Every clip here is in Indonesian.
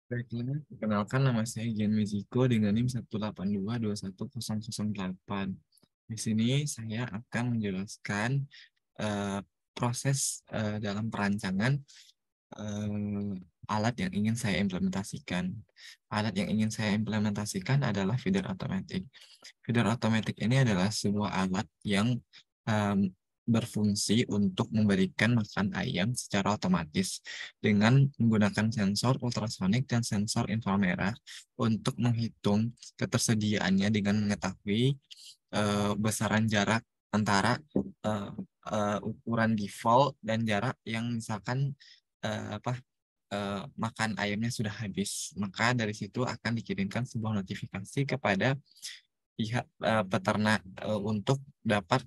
Baiklah, perkenalkan nama saya Gian Meziko dengan NIM 182210008. Di sini saya akan menjelaskan eh, proses dalam perancangan alat yang ingin saya implementasikan. Alat yang ingin saya implementasikan adalah feeder automatic. Feeder automatic ini adalah sebuah alat yang em, berfungsi untuk memberikan makan ayam secara otomatis dengan menggunakan sensor ultrasonik dan sensor inframerah untuk menghitung ketersediaannya dengan mengetahui besaran jarak antara eh, ukuran default dan jarak yang misalkan makan ayamnya sudah habis. Maka dari situ akan dikirimkan sebuah notifikasi kepada pihak peternak untuk dapat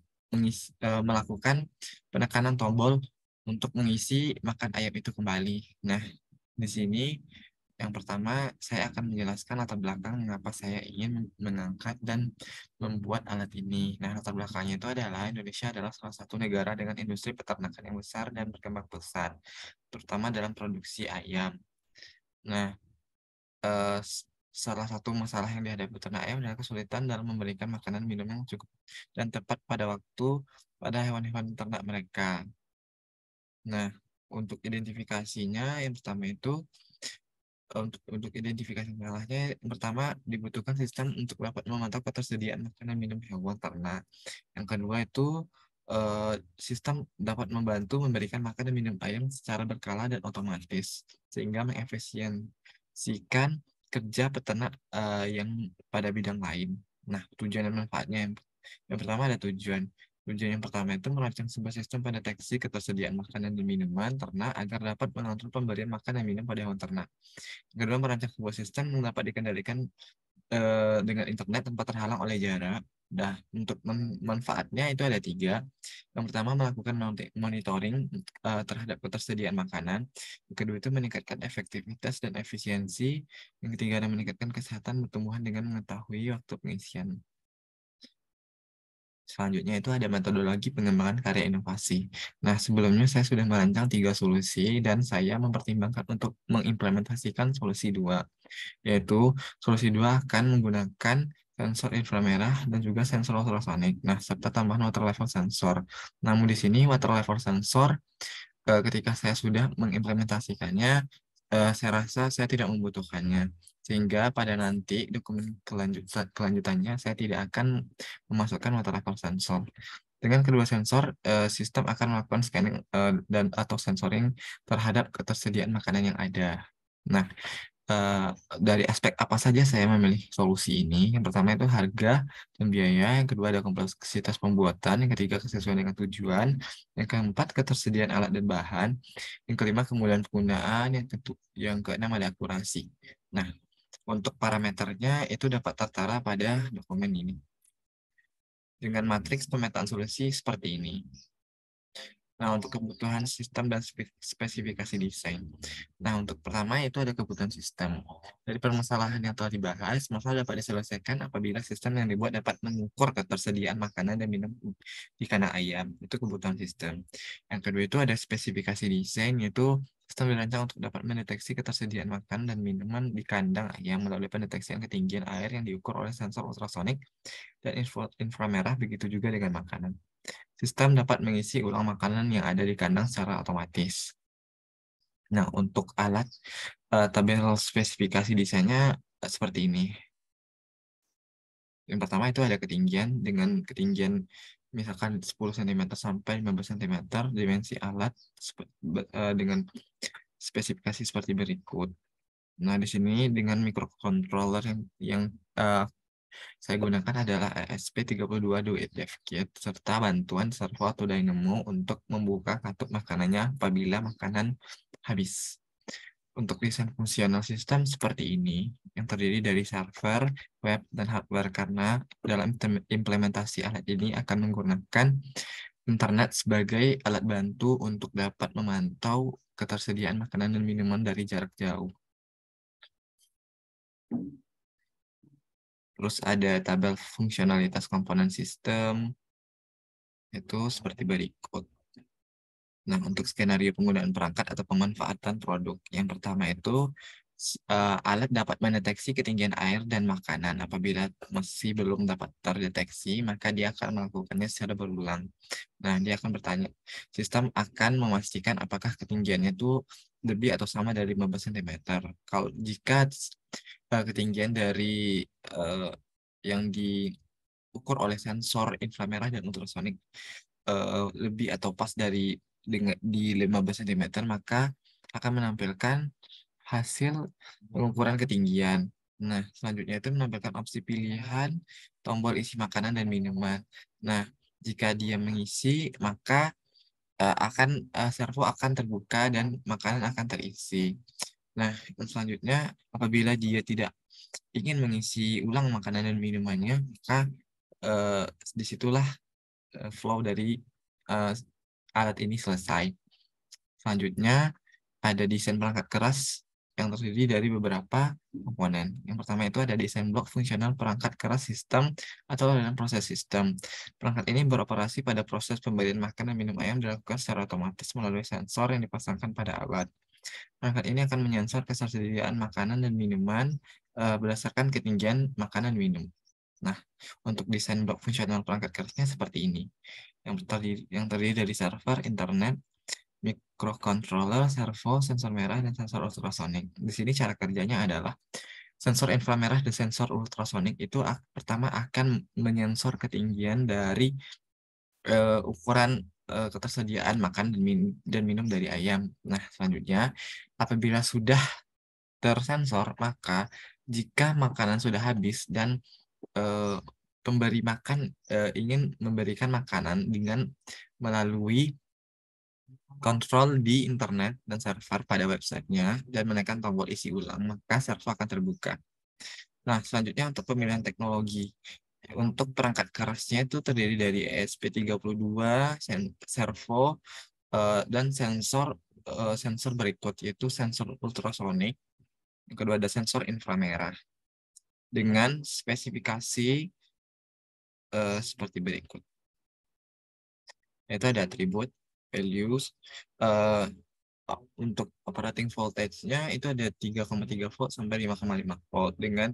melakukan penekanan tombol untuk mengisi makan ayam itu kembali. Nah, di sini yang pertama saya akan menjelaskan latar belakang mengapa saya ingin mengangkat dan membuat alat ini. Nah, latar belakangnya itu adalah Indonesia adalah salah satu negara dengan industri peternakan yang besar dan berkembang pesat, terutama dalam produksi ayam. Nah, eh, s- salah satu masalah yang dihadapi peternak ayam adalah kesulitan dalam memberikan makanan minum yang cukup dan tepat pada waktu pada hewan-hewan ternak mereka. Nah, untuk identifikasinya yang pertama itu untuk identifikasi masalahnya yang pertama dibutuhkan sistem untuk dapat memantau ketersediaan makanan minum hewan ternak. Yang kedua itu sistem dapat membantu memberikan makanan minum ayam secara berkala dan otomatis sehingga mengefisiensikan kerja peternak yang pada bidang lain. Nah, tujuan dan manfaatnya yang pertama ada tujuan. Tujuan yang pertama itu merancang sebuah sistem pendeteksi ketersediaan makanan dan minuman ternak agar dapat mengontrol pemberian makan dan minum pada hewan ternak. Yang kedua, merancang sebuah sistem yang dapat dikendalikan dengan internet tanpa terhalang oleh jarak. Nah, untuk manfaatnya itu ada tiga. Yang pertama, melakukan monitoring terhadap ketersediaan makanan. Yang kedua, itu meningkatkan efektivitas dan efisiensi. Yang ketiga, ada meningkatkan kesehatan pertumbuhan dengan mengetahui waktu pengisian. Selanjutnya itu ada metodologi pengembangan karya inovasi. Nah, sebelumnya saya sudah merancang tiga solusi dan saya mempertimbangkan untuk mengimplementasikan solusi dua, yaitu solusi dua akan menggunakan sensor inframerah dan juga sensor ultrasonik. Nah, serta tambahan water level sensor. Namun di sini water level sensor ketika saya sudah mengimplementasikannya, saya rasa saya tidak membutuhkannya. Sehingga pada nanti dokumen kelanjutannya saya tidak akan memasukkan water level sensor. Dengan kedua sensor, sistem akan melakukan scanning dan atau sensoring terhadap ketersediaan makanan yang ada. Nah, eh, dari aspek apa saja saya memilih solusi ini? Yang pertama itu harga dan biaya, yang kedua ada kompleksitas pembuatan, yang ketiga kesesuaian dengan tujuan, yang keempat ketersediaan alat dan bahan, yang kelima kemudahan penggunaan, yang keenam ada akurasi. Nah, untuk parameternya itu dapat tertera pada dokumen ini dengan matriks pemetaan solusi seperti ini. Nah, untuk kebutuhan sistem dan spesifikasi desain. Nah, untuk pertama itu ada kebutuhan sistem. Dari permasalahan yang telah dibahas, masalah dapat diselesaikan apabila sistem yang dibuat dapat mengukur ketersediaan makanan dan minum di kandang ayam. Itu kebutuhan sistem. Yang kedua itu ada spesifikasi desain, yaitu sistem dirancang untuk dapat mendeteksi ketersediaan makan dan minuman di kandang ayam melalui pendeteksian ketinggian air yang diukur oleh sensor ultrasonik dan inframerah, begitu juga dengan makanan. Sistem dapat mengisi ulang makanan yang ada di kandang secara otomatis. Nah, untuk alat tabel spesifikasi desainnya seperti ini. Yang pertama itu ada ketinggian dengan ketinggian misalkan 10 cm sampai 15 cm, dimensi alat dengan spesifikasi seperti berikut. Nah, di sini dengan microcontroller yang eh, saya gunakan adalah ESP32 Duet DevKit serta bantuan servo atau dynamo untuk membuka katup makanannya apabila makanan habis. Untuk desain fungsional sistem seperti ini, yang terdiri dari server, web, dan hardware karena dalam implementasi alat ini akan menggunakan internet sebagai alat bantu untuk dapat memantau ketersediaan makanan dan minuman dari jarak jauh. Terus ada tabel fungsionalitas komponen sistem, itu seperti berikut. Nah, untuk skenario penggunaan perangkat atau pemanfaatan produk, yang pertama itu Alat dapat mendeteksi ketinggian air dan makanan. Apabila masih belum dapat terdeteksi, maka dia akan melakukannya secara berulang. Nah, dia akan bertanya, sistem akan memastikan apakah ketinggiannya itu lebih atau sama dari 15 cm. Kalau jika ketinggian dari yang diukur oleh sensor inframerah dan ultrasonik lebih atau pas di 15 cm, maka akan menampilkan hasil pengukuran ketinggian. Nah, selanjutnya itu menampilkan opsi pilihan tombol isi makanan dan minuman. Nah, jika dia mengisi, maka servo akan terbuka dan makanan akan terisi. Nah, selanjutnya apabila dia tidak ingin mengisi ulang makanan dan minumannya, maka eh, disitulah flow dari eh, alat ini selesai. Selanjutnya ada desain perangkat keras yang terdiri dari beberapa komponen. Yang pertama itu ada desain blok fungsional perangkat keras sistem atau dalam proses sistem. Perangkat ini beroperasi pada proses pemberian makan dan minum ayam dilakukan secara otomatis melalui sensor yang dipasangkan pada alat. Perangkat ini akan menyensor ketersediaan makanan dan minuman berdasarkan ketinggian makanan minum. Nah, untuk desain blok fungsional perangkat kerasnya seperti ini. Yang terdiri dari server, internet, microcontroller, servo, sensor merah, dan sensor ultrasonik. Di sini cara kerjanya adalah sensor inframerah dan sensor ultrasonik itu pertama akan menyensor ketinggian dari ukuran ketersediaan makan dan minum dari ayam. Nah, selanjutnya apabila sudah tersensor, maka jika makanan sudah habis dan pemberi makan ingin memberikan makanan dengan melalui kontrol di internet dan server pada websitenya dan menekan tombol isi ulang, maka server akan terbuka. Nah, selanjutnya untuk pemilihan teknologi. Untuk perangkat kerasnya itu terdiri dari ESP32, servo, dan sensor berikut, yaitu sensor ultrasonik. Yang kedua ada sensor inframerah. Dengan spesifikasi seperti berikut. Yaitu ada atribut, values, untuk operating voltage-nya itu ada 3,3 volt sampai 5,5 volt dengan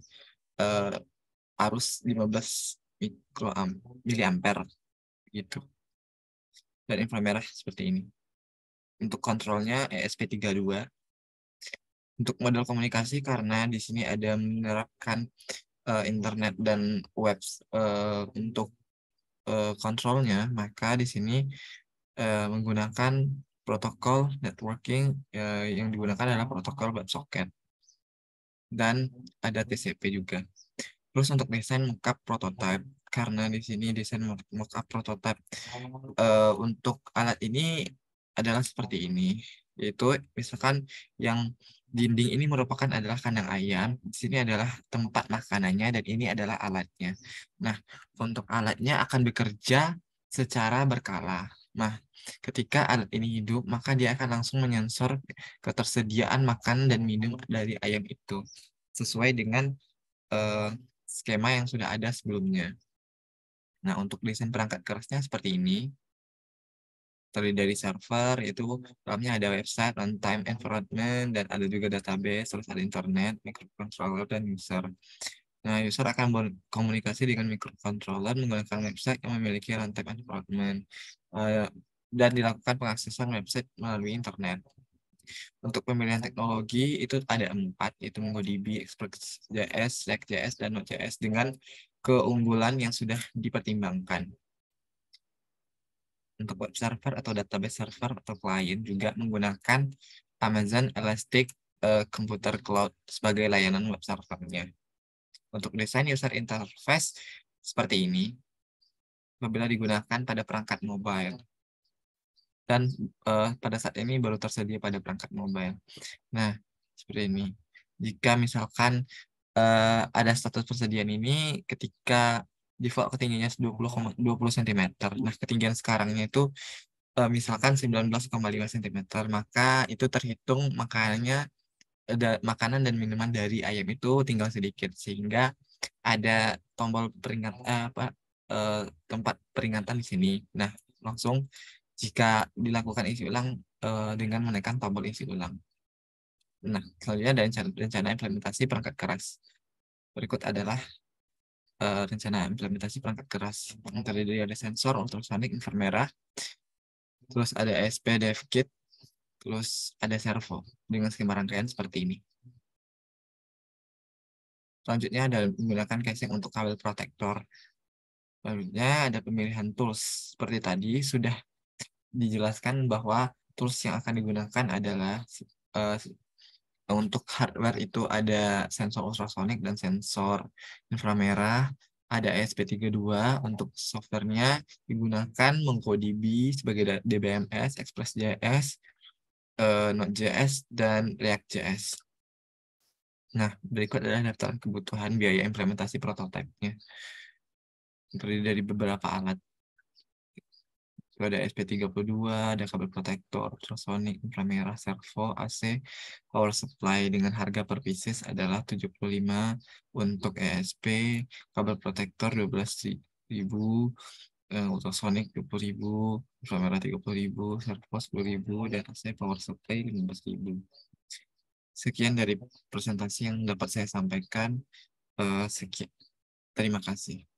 arus 15 miliampere gitu. Dan inframerah seperti ini. Untuk kontrolnya ESP32. Untuk model komunikasi karena di sini ada menerapkan internet dan web untuk kontrolnya, maka di sini menggunakan protokol networking yang digunakan adalah protokol WebSocket dan ada TCP juga. Terus untuk desain mockup prototype, karena di sini desain mockup prototype untuk alat ini adalah seperti ini, yaitu misalkan yang dinding ini merupakan adalah kandang ayam, di sini adalah tempat makanannya dan ini adalah alatnya. Nah, untuk alatnya akan bekerja secara berkala. Nah, ketika alat ini hidup, maka dia akan langsung menyensor ketersediaan makan dan minum dari ayam itu sesuai dengan skema yang sudah ada sebelumnya. Nah, untuk desain perangkat kerasnya seperti ini. Terdiri dari server, yaitu dalamnya ada website, runtime environment, dan ada juga database, terus ada internet, microcontroller, dan user. Nah, user akan berkomunikasi dengan microcontroller menggunakan website yang memiliki runtime environment dan dilakukan pengaksesan website melalui internet. Untuk pemilihan teknologi itu ada 4, yaitu MongoDB, Express.js, React.js, dan Node.js dengan keunggulan yang sudah dipertimbangkan. Untuk web server atau database server atau klien juga menggunakan Amazon Elastic Computer Cloud sebagai layanan web servernya. Untuk desain user interface seperti ini, apabila digunakan pada perangkat mobile. Dan pada saat ini baru tersedia pada perangkat mobile. Nah, seperti ini. Jika misalkan ada status persediaan ini ketika default ketinggiannya 20 cm. Nah, ketinggian sekarangnya itu misalkan 19,5 cm, maka itu terhitung makanan dan minuman dari ayam itu tinggal sedikit, sehingga ada tombol tempat peringatan di sini. Nah, langsung jika dilakukan isi ulang dengan menekan tombol isi ulang. Nah, selanjutnya ada rencana implementasi perangkat keras. Berikut adalah rencana implementasi perangkat keras yang terdiri dari sensor ultrasonic inframerah, terus ada ESP dev kit, terus ada servo dengan skema rangkaian seperti ini. Selanjutnya ada menggunakan casing untuk kabel protektor. Selanjutnya ada pemilihan tools. Seperti tadi sudah dijelaskan bahwa tools yang akan digunakan adalah eh, untuk hardware itu ada sensor ultrasonic dan sensor inframerah, ada ESP32. Untuk softwarenya digunakan MongoDB sebagai DBMS, Express.js, Node.js, dan React.js. Nah, berikut adalah daftar kebutuhan biaya implementasi prototipenya. Terdiri dari beberapa alat. Ada SP32, ada kabel protektor, ultrasonic, inframerah, servo, AC, power supply dengan harga per pieces adalah 75 untuk ESP, kabel protektor 12.000, ultrasonic 20.000, inframerah 30.000, servo 10.000, dan AC power supply 15.000. Sekian dari presentasi yang dapat saya sampaikan. Sekian. Terima kasih.